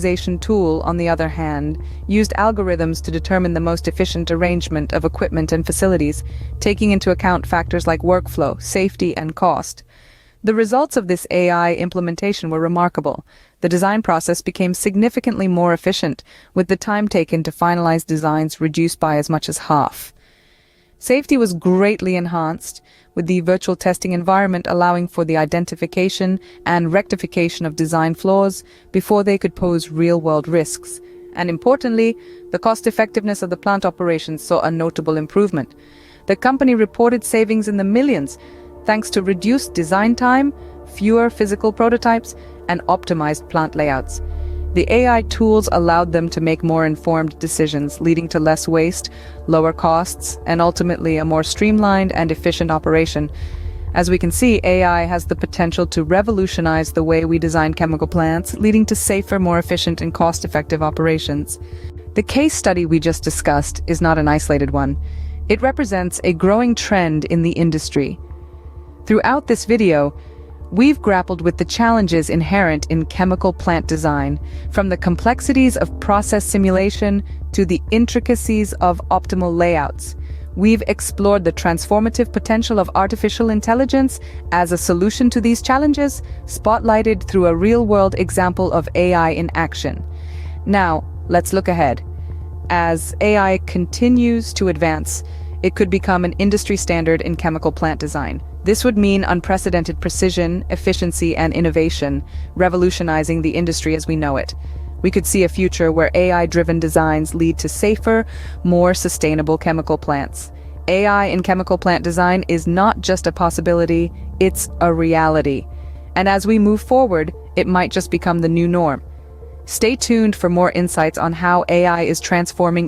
Tool, on the other hand, used algorithms to determine the most efficient arrangement of equipment and facilities, taking into account factors like workflow, safety, and cost. The results of this AI implementation were remarkable. The design process became significantly more efficient, with the time taken to finalize designs reduced by as much as half. Safety was greatly enhanced, with the virtual testing environment allowing for the identification and rectification of design flaws before they could pose real-world risks. And importantly, the cost-effectiveness of the plant operations saw a notable improvement. The company reported savings in the millions, thanks to reduced design time, fewer physical prototypes, and optimized plant layouts. The AI tools allowed them to make more informed decisions, leading to less waste, lower costs, and ultimately a more streamlined and efficient operation. As we can see, AI has the potential to revolutionize the way we design chemical plants, leading to safer, more efficient, and cost-effective operations. The case study we just discussed is not an isolated one. It represents a growing trend in the industry. Throughout this video, we've grappled with the challenges inherent in chemical plant design, from the complexities of process simulation to the intricacies of optimal layouts. We've explored the transformative potential of artificial intelligence as a solution to these challenges, spotlighted through a real-world example of AI in action. Now, let's look ahead. As AI continues to advance, it could become an industry standard in chemical plant design. This would mean unprecedented precision, efficiency, and innovation, revolutionizing the industry as we know it. We could see a future where AI-driven designs lead to safer, more sustainable chemical plants. AI in chemical plant design is not just a possibility, it's a reality. And as we move forward, it might just become the new norm. Stay tuned for more insights on how AI is transforming